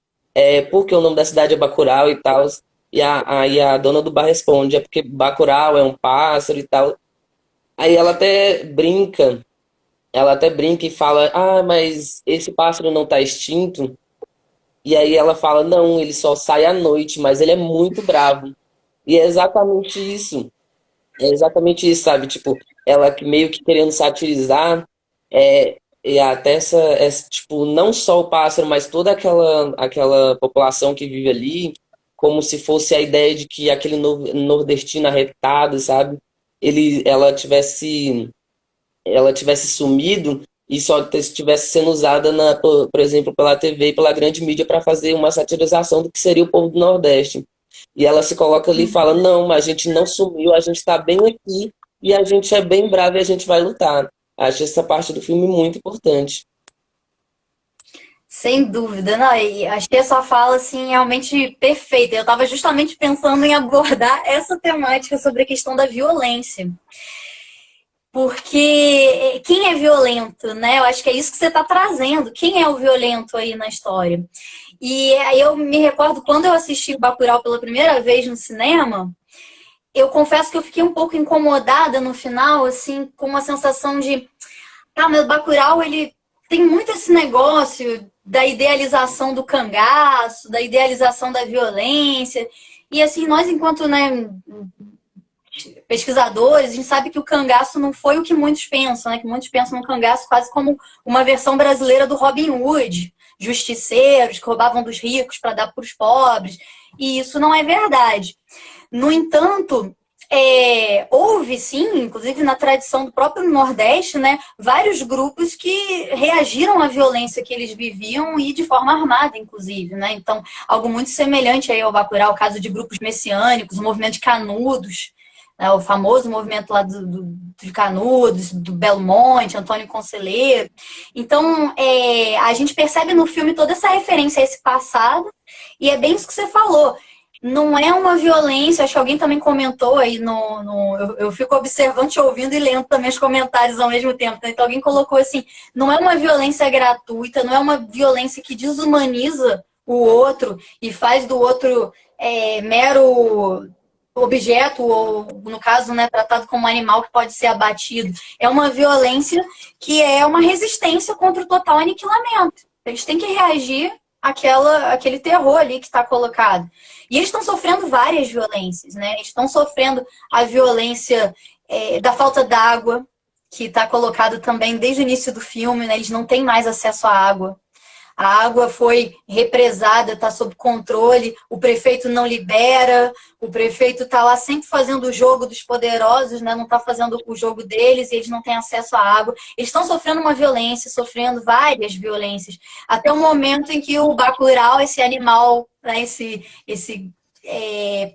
A: por que o nome da cidade é Bacurau e tal. E a dona do bar responde, é porque Bacurau é um pássaro e tal. Aí ela até brinca e fala, mas esse pássaro não está extinto. E aí ela fala, não, ele só sai à noite, mas ele é muito bravo. E é exatamente isso. É exatamente isso, sabe? Tipo, ela meio que querendo satirizar, e até tipo, não só o pássaro, mas toda aquela população que vive ali, como se fosse a ideia de que aquele nordestino arretado, sabe? Ela tivesse sumido e só estivesse sendo usada, por exemplo, pela TV e pela grande mídia para fazer uma satirização do que seria o povo do Nordeste. E ela se coloca ali e fala: não, mas a gente não sumiu, a gente está bem aqui e a gente é bem bravo e a gente vai lutar. Acho essa parte do filme muito importante.
B: Sem dúvida, não, e achei essa fala assim realmente perfeita. Eu estava justamente pensando em abordar essa temática sobre a questão da violência. Porque quem é violento, né? Eu acho que é isso que você está trazendo. Quem é o violento aí na história? E aí eu me recordo quando eu assisti o Bacurau pela primeira vez no cinema, eu confesso que eu fiquei um pouco incomodada no final, assim, com uma sensação de, mas o Bacurau, ele tem muito esse negócio da idealização do cangaço, da idealização da violência. E assim, nós enquanto, né, pesquisadores, a gente sabe que o cangaço não foi o que muitos pensam, né? Que muitos pensam no cangaço quase como uma versão brasileira do Robin Hood, justiceiros que roubavam dos ricos para dar para os pobres. E isso não é verdade. No entanto, houve sim, inclusive na tradição do próprio Nordeste, né, vários grupos que reagiram à violência que eles viviam e de forma armada, inclusive, né? Então, algo muito semelhante aí ao Bacurau, o caso de grupos messiânicos, o movimento de Canudos, né, o famoso movimento lá de Canudos, do Belo Monte, Antônio Conselheiro. Então, a gente percebe no filme toda essa referência a esse passado, e é bem isso que você falou. Não é uma violência, acho que alguém também comentou aí eu fico observando, te ouvindo e lendo também os comentários ao mesmo tempo. Né? Então alguém colocou assim, não é uma violência gratuita, não é uma violência que desumaniza o outro e faz do outro mero objeto, ou no caso, né, tratado como um animal que pode ser abatido. É uma violência que é uma resistência contra o total aniquilamento. Eles têm que reagir àquele terror ali que está colocado. E eles estão sofrendo várias violências, né? Eles estão sofrendo a violência da falta d'água, que está colocado também desde o início do filme, né? Eles não têm mais acesso à água. A água foi represada, está sob controle, o prefeito não libera, o prefeito está lá sempre fazendo o jogo dos poderosos, né? Não está fazendo o jogo deles, e eles não têm acesso à água. Eles estão sofrendo uma violência, sofrendo várias violências, até o momento em que o Bacurau, esse animal, né? esse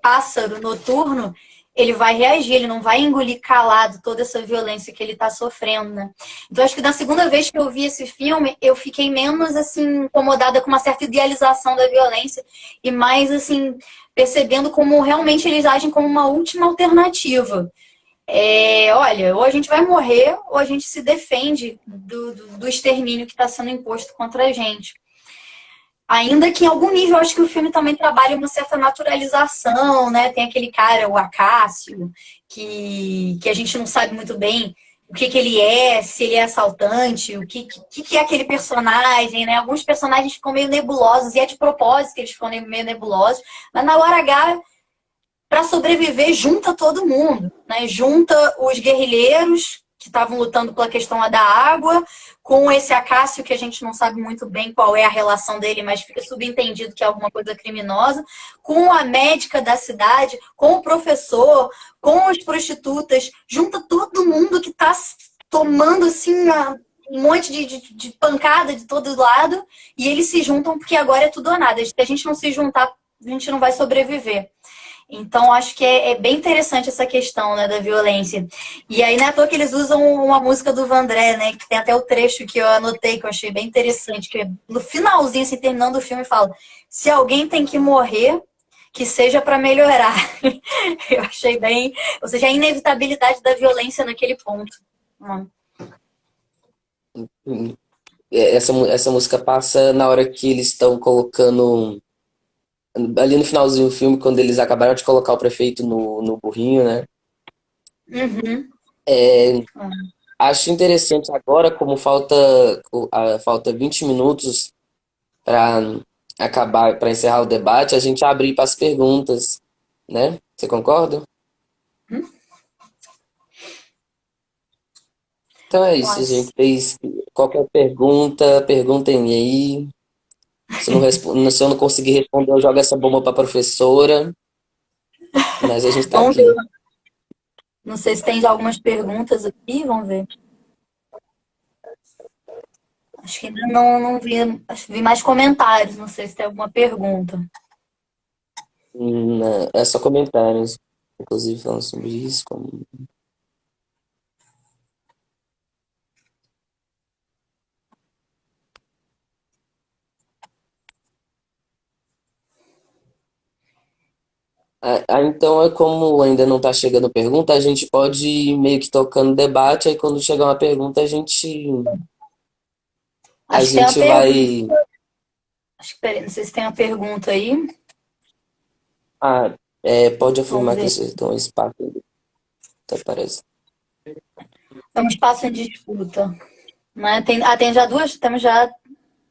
B: pássaro noturno, ele vai reagir, ele não vai engolir calado toda essa violência que ele está sofrendo, né? Então, acho que na segunda vez que eu vi esse filme, eu fiquei menos, assim, incomodada com uma certa idealização da violência e mais, assim, percebendo como realmente eles agem como uma última alternativa. Olha, ou a gente vai morrer ou a gente se defende do extermínio que está sendo imposto contra a gente. Ainda que em algum nível, eu acho que o filme também trabalha uma certa naturalização, né? Tem aquele cara, o Acácio, que a gente não sabe muito bem o que ele é, se ele é assaltante, o que é aquele personagem, né? Alguns personagens ficam meio nebulosos, e é de propósito que eles ficam meio nebulosos, mas na hora H para sobreviver, junta todo mundo, né? Junta os guerrilheiros que estavam lutando pela questão lá da água, com esse Acácio, que a gente não sabe muito bem qual é a relação dele, mas fica subentendido que é alguma coisa criminosa, com a médica da cidade, com o professor, com as prostitutas, junta todo mundo que está tomando assim um monte de pancada de todo lado, e eles se juntam porque agora é tudo ou nada. Se a gente não se juntar, a gente não vai sobreviver. Então, acho que é bem interessante essa questão, né, da violência. E aí, não é à toa que eles usam uma música do Vandré, né, que tem até o trecho que eu anotei, que eu achei bem interessante, que no finalzinho, assim, terminando o filme, fala: se alguém tem que morrer, que seja para melhorar. Eu achei bem... Ou seja, a inevitabilidade da violência naquele ponto.
A: Essa música passa na hora que eles estão colocando... Ali no finalzinho do filme, quando eles acabaram de colocar o prefeito no burrinho, né?
B: Uhum.
A: Acho interessante agora, como falta 20 minutos para acabar, para encerrar o debate, a gente abrir para as perguntas, né? Você concorda? Então é isso,
B: Nossa.
A: gente. Fez qualquer pergunta, perguntem aí. Se eu não conseguir responder, eu jogo essa bomba para a professora. Mas a gente está
B: Vamos ver.
A: aqui.
B: Não sei se tem já algumas perguntas aqui, vamos ver. Acho que ainda não vi, acho que vi mais comentários, não sei se tem alguma pergunta.
A: É só comentários, inclusive falando sobre isso. Então, é como ainda não está chegando pergunta, a gente pode ir meio que tocando debate, aí quando chegar uma pergunta, a
B: Acho que tem uma
A: gente
B: pergunta.
A: vai.
B: Acho que, peraí, não sei se tem uma pergunta aí.
A: Pode
B: Vamos
A: afirmar que
B: ver.
A: vocês estão em espaço. Até parece.
B: É um espaço em disputa. Né? Tem já duas, temos já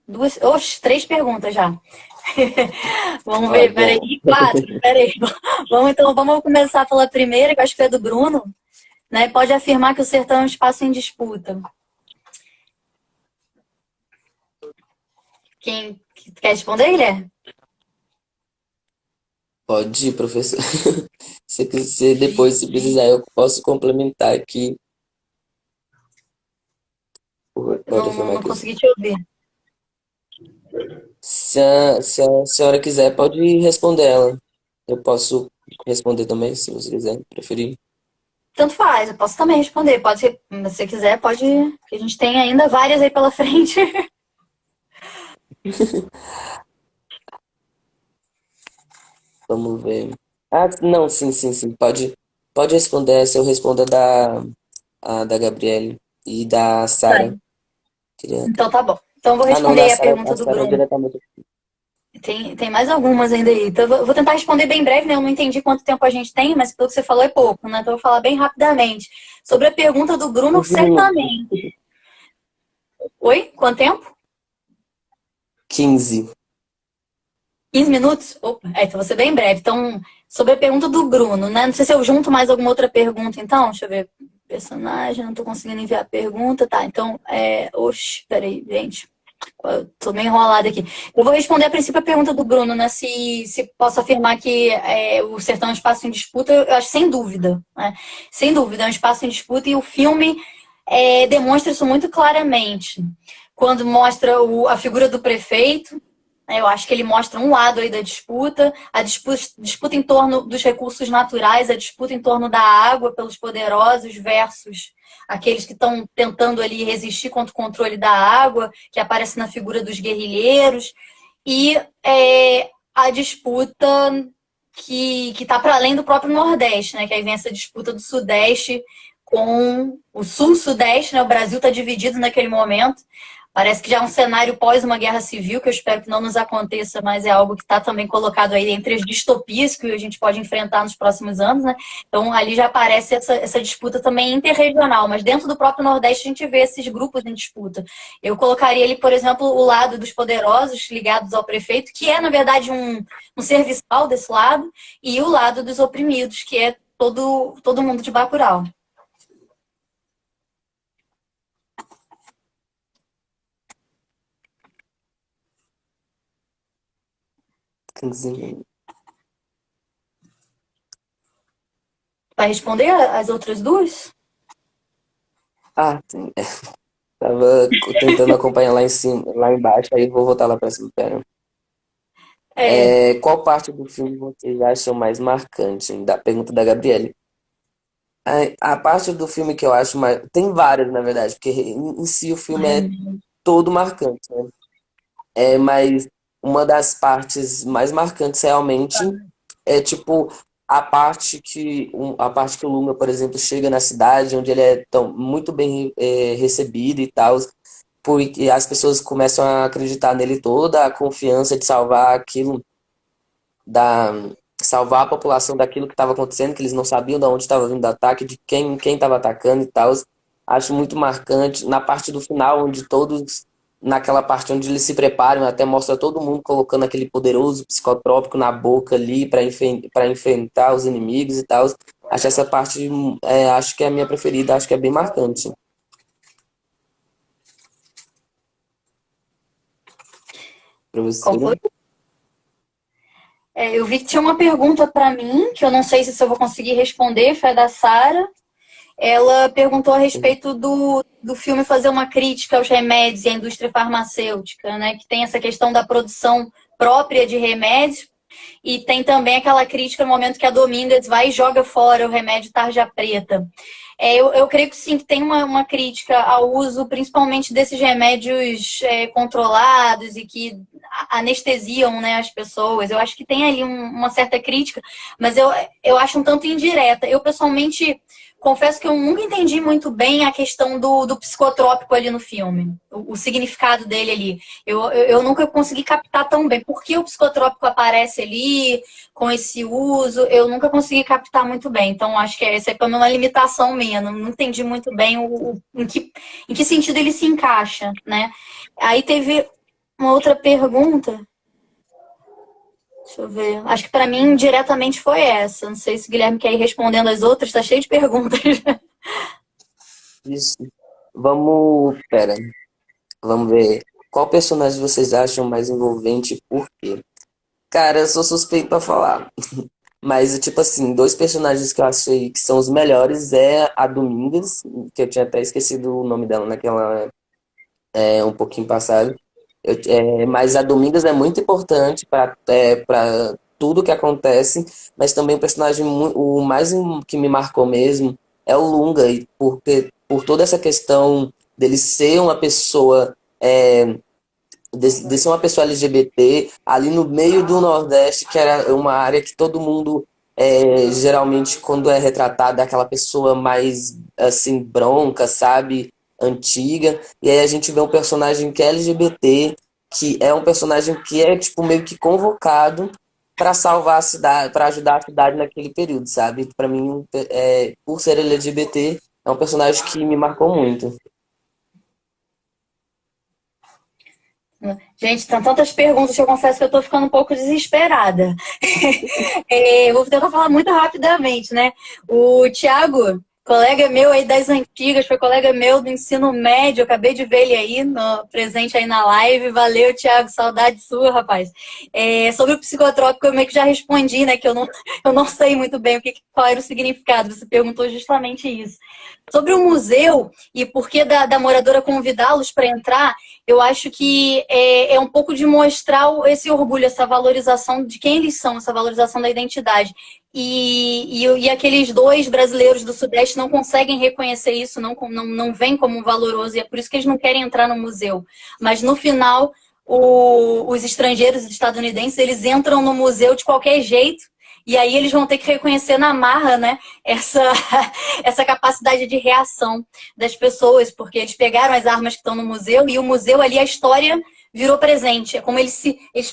B: duas, três perguntas já. Vamos
A: Ah,
B: ver, peraí,
A: bom.
B: quatro, peraí. Vamos começar pela primeira, que eu acho que foi a do Bruno. Né? Pode afirmar que o sertão é um espaço em disputa. Quem quer responder, Guilherme?
A: Pode ir, professor. Se depois, se precisar, eu posso complementar aqui. Pode afirmar
B: Não
A: que
B: consegui te ouvir.
A: se a senhora quiser, pode responder ela. Eu posso responder também, se você quiser, preferir.
B: Tanto faz, eu posso também responder. Pode, se você quiser, pode. Que a gente tem ainda várias aí pela frente.
A: Vamos ver. Não, sim, sim, sim. Pode responder essa, eu respondo a da Gabriele e da
B: Vai.
A: Sara. Queria...
B: Então tá bom. Então eu vou
A: Ah, não,
B: responder
A: da
B: aí a
A: Sara,
B: pergunta
A: a
B: do
A: Sara é
B: Bruno.
A: diretamente.
B: Tem mais algumas ainda aí. Então eu vou tentar responder bem breve, né? Eu não entendi quanto tempo a gente tem, mas pelo que você falou é pouco, né? Então eu vou falar bem rapidamente. Sobre a pergunta do Bruno,
A: 15 minutos.
B: certamente. Oi? Quanto tempo?
A: 15.
B: 15 minutos? Opa, então vou ser bem breve. Então, sobre a pergunta do Bruno, né? Não sei se eu junto mais alguma outra pergunta, então. Deixa eu ver. Personagem, não tô conseguindo enviar a pergunta. Tá, então, Oxi, peraí, gente. Eu tô meio enrolada aqui. Eu vou responder a princípio a pergunta do Bruno, né? Se posso afirmar que o sertão é um espaço em disputa, eu acho sem dúvida, né? Sem dúvida, é um espaço em disputa e o filme demonstra isso muito claramente. Quando mostra a figura do prefeito, eu acho que ele mostra um lado aí da disputa, a disputa em torno dos recursos naturais, a disputa em torno da água pelos poderosos versus aqueles que estão tentando ali resistir contra o controle da água, que aparece na figura dos guerrilheiros, e a disputa que está para além do próprio Nordeste, né? Que aí vem essa disputa do Sudeste com o Sul-Sudeste, né? O Brasil está dividido naquele momento, Parece que já é um cenário pós uma guerra civil, que eu espero que não nos aconteça, mas é algo que está também colocado aí entre as distopias que a gente pode enfrentar nos próximos anos, né? Então ali já aparece essa disputa também interregional, mas dentro do próprio Nordeste a gente vê esses grupos em disputa. Eu colocaria ali, por exemplo, o lado dos poderosos ligados ao prefeito, que é, na verdade, um serviçal desse lado, e o lado dos oprimidos, que é todo mundo de Bacurau.
A: Sim.
B: Vai responder as outras duas?
A: Ah, sim. Tava tentando acompanhar lá em cima, lá embaixo, aí vou voltar lá pra cima. Pera.
B: É,
A: Qual parte do filme vocês acham mais marcante? Da pergunta da Gabriele. A parte do filme que eu acho mais. Tem várias, na verdade, porque em si o filme é todo marcante, né? Mas uma das partes mais marcantes realmente é tipo a parte que o Lunga, por exemplo, chega na cidade, onde ele é tão muito bem recebido e tal, porque as pessoas começam a acreditar nele, toda a confiança de salvar aquilo, da salvar a população daquilo que estava acontecendo, que eles não sabiam de onde estava vindo o ataque, de quem estava atacando e tal. Acho muito marcante. Na parte do final, onde todos, naquela parte onde eles se preparam, até mostra todo mundo colocando aquele poderoso psicotrópico na boca ali para enfrentar os inimigos e tal. Acho essa parte, acho que é a minha preferida, acho que é bem marcante. Para você,
B: qual foi?
A: né?
B: Eu vi que tinha uma pergunta para mim, que eu não sei se eu vou conseguir responder, foi a da Sara. Ela perguntou a respeito do filme fazer uma crítica aos remédios e à indústria farmacêutica, né? Que tem essa questão da produção própria de remédios e tem também aquela crítica no momento que a Domingues vai e joga fora o remédio tarja preta. Eu creio que sim, que tem uma crítica ao uso, principalmente desses remédios controlados e que anestesiam, né, as pessoas. Eu acho que tem ali uma certa crítica, mas eu acho um tanto indireta. Eu, pessoalmente, confesso que eu nunca entendi muito bem a questão do psicotrópico ali no filme, o significado dele ali. Eu nunca consegui captar tão bem. Por que o psicotrópico aparece ali com esse uso? Eu nunca consegui captar muito bem. Então, acho que essa é pelo menos uma limitação minha. Não entendi muito bem em que sentido ele se encaixa, né? Aí teve uma outra pergunta. Deixa eu ver. Acho que para mim diretamente foi essa. Não sei se o Guilherme quer ir respondendo as outras, tá cheio de perguntas.
A: Isso. Pera, vamos ver. Qual personagem vocês acham mais envolvente e por quê? Cara, eu sou suspeito pra falar. Mas, tipo assim, dois personagens que eu achei que são os melhores é a Domingues, que eu tinha até esquecido o nome dela naquela um pouquinho passado. Mas a Domingues é muito importante para tudo que acontece, mas também o personagem, o mais que me marcou mesmo é o Lunga, e por toda essa questão dele ser uma pessoa. De ser uma pessoa LGBT ali no meio do Nordeste, que era uma área que todo mundo, geralmente, quando é retratado, é aquela pessoa mais, assim, bronca, sabe? Antiga. E aí a gente vê um personagem que é LGBT, que é um personagem que é, tipo, meio que convocado para salvar a cidade, para ajudar a cidade naquele período, sabe? Para mim, por ser LGBT, é um personagem que me marcou muito.
B: Gente, tem tantas perguntas que eu confesso que eu tô ficando um pouco desesperada. Vou tentar falar muito rapidamente, né? O Thiago, colega meu aí das antigas, foi colega meu do ensino médio, eu acabei de ver ele aí, presente aí na live. Valeu, Thiago, saudade sua, rapaz. Sobre o psicotrópico, eu meio que já respondi, né? Que eu não sei muito bem qual era o significado. Você perguntou justamente isso. Sobre o museu e por que da moradora convidá-los para entrar, eu acho que é um pouco de mostrar esse orgulho, essa valorização de quem eles são, essa valorização da identidade. E aqueles dois brasileiros do Sudeste não conseguem reconhecer isso, não veem como valoroso, e é por isso que eles não querem entrar no museu. Mas no final, os estrangeiros estadunidenses, eles entram no museu de qualquer jeito, E aí eles vão ter que reconhecer na marra, né, essa capacidade de reação das pessoas, porque eles pegaram as armas que estão no museu e o museu ali, a história virou presente. É como eles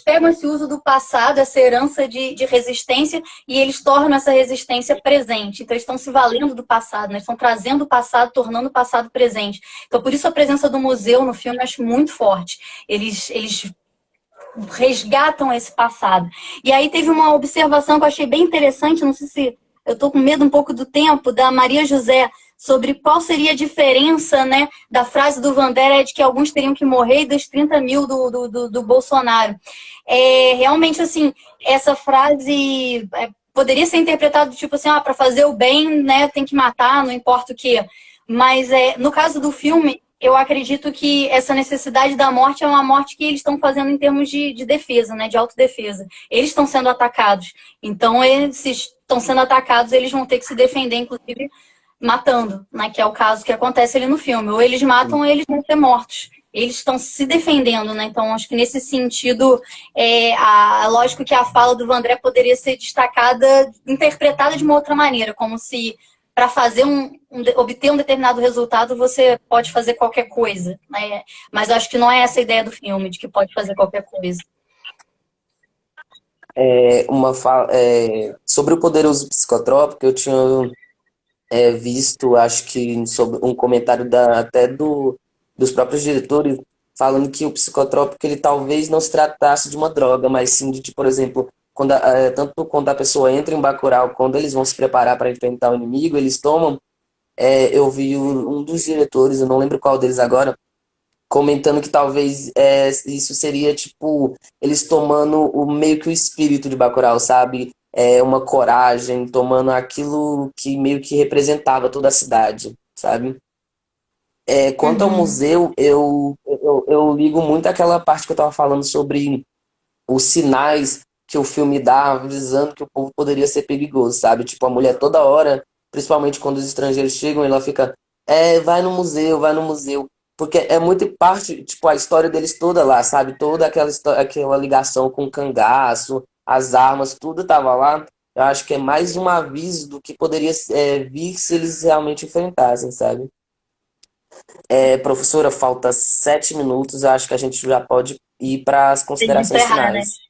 B: pegam esse uso do passado, essa herança de resistência, e eles tornam essa resistência presente. Então, eles estão se valendo do passado, né? Estão trazendo o passado, tornando o passado presente. Então, por isso a presença do museu no filme eu acho muito forte. Eles resgatam esse passado. E aí teve uma observação que eu achei bem interessante, não sei se eu estou com medo um pouco do tempo, da Maria José, sobre qual seria a diferença, né, da frase do Vander de que alguns teriam que morrer e dos 30 mil do Bolsonaro. Realmente, assim, essa frase poderia ser interpretada tipo assim, para fazer o bem, né, tem que matar, não importa o quê. Mas no caso do filme, eu acredito que essa necessidade da morte é uma morte que eles estão fazendo em termos de defesa, né, de autodefesa. Eles estão sendo atacados. Então, eles estão sendo atacados, eles vão ter que se defender, inclusive matando, né, que é o caso que acontece ali no filme. Ou eles matam ou eles vão ser mortos. Eles estão se defendendo, né? Então, acho que nesse sentido, lógico que a fala do Vandré poderia ser destacada, interpretada de uma outra maneira, como se para fazer obter um determinado resultado, você pode fazer qualquer coisa, né? Mas eu acho que não é essa a ideia do filme, de que pode fazer qualquer coisa.
A: Sobre o poderoso psicotrópico, eu tinha visto, acho que sobre um comentário dos próprios diretores, falando que o psicotrópico ele talvez não se tratasse de uma droga, mas sim de, por exemplo, tanto quando a pessoa entra em Bacurau, quando eles vão se preparar para enfrentar o inimigo, eles tomam. Eu vi um dos diretores, eu não lembro qual deles agora, comentando que talvez isso seria tipo eles tomando meio que o espírito de Bacurau, sabe? Uma coragem, tomando aquilo que meio que representava toda a cidade, sabe? Quanto ao museu, eu ligo muito àquela parte que eu estava falando sobre os sinais que o filme dá, avisando que o povo poderia ser perigoso, sabe? Tipo, a mulher toda hora, principalmente quando os estrangeiros chegam, ela fica, vai no museu, vai no museu. Porque é muito parte, tipo, a história deles toda lá, sabe? Toda aquela história, aquela ligação com o cangaço, as armas, tudo tava lá. Eu acho que é mais um aviso do que poderia vir se eles realmente enfrentassem, sabe? Professora, falta 7 minutos, eu acho que a gente já pode ir para as
B: Tem que
A: considerações
B: encerrar, né?
A: finais.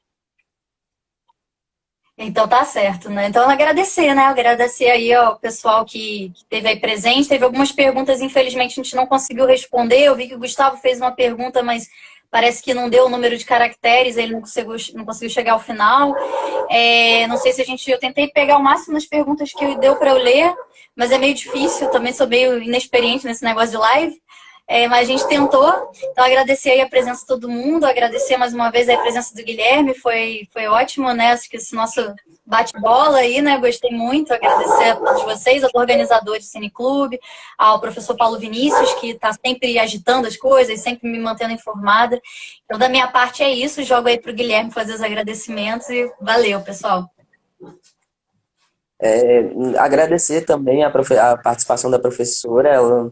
B: Então tá certo, né? Então agradecer, né? Agradecer aí ao pessoal que teve aí presente. Teve algumas perguntas, infelizmente a gente não conseguiu responder. Eu vi que o Gustavo fez uma pergunta, mas parece que não deu o número de caracteres, ele não conseguiu chegar ao final. Não sei se eu tentei pegar o máximo das perguntas que deu para eu ler, mas é meio difícil, eu também sou meio inexperiente nesse negócio de live. Mas a gente tentou, então agradecer aí a presença de todo mundo, agradecer mais uma vez a presença do Guilherme, foi ótimo, né? Acho que esse nosso bate-bola aí, né? Gostei muito, agradecer a todos vocês, aos organizadores do Cineclube, ao professor Paulo Vinícius, que está sempre agitando as coisas, sempre me mantendo informada. Então, da minha parte é isso, jogo aí para o Guilherme fazer os agradecimentos e valeu, pessoal.
A: Agradecer também a participação da professora, ela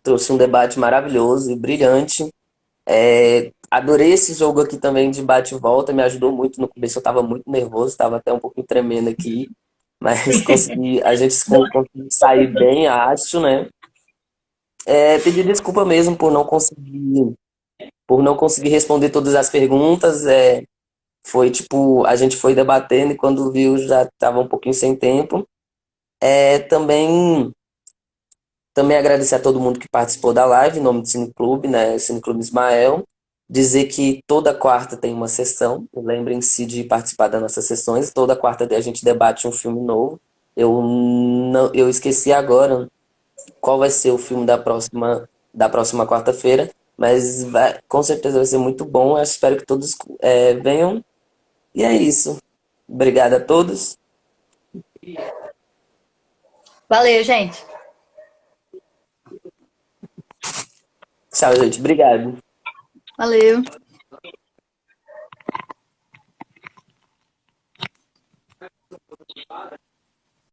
A: trouxe um debate maravilhoso e brilhante. Adorei esse jogo aqui também de bate e volta, me ajudou muito. No começo eu estava muito nervoso, estava até um pouquinho tremendo aqui, mas a gente conseguiu sair bem, acho, né? Pedir desculpa mesmo por não conseguir responder todas as perguntas. Foi tipo, a gente foi debatendo e quando viu já estava um pouquinho sem tempo. Também agradecer a todo mundo que participou da live, em nome do Cineclube, né? Cineclube Ismael. Dizer que toda quarta tem uma sessão. Lembrem-se de participar das nossas sessões. Toda quarta a gente debate um filme novo. Eu esqueci agora qual vai ser o filme da próxima quarta-feira, mas com certeza vai ser muito bom. Eu espero que todos venham. E é isso. Obrigado a todos.
B: Valeu, gente.
A: Tchau, gente. Obrigado.
B: Valeu.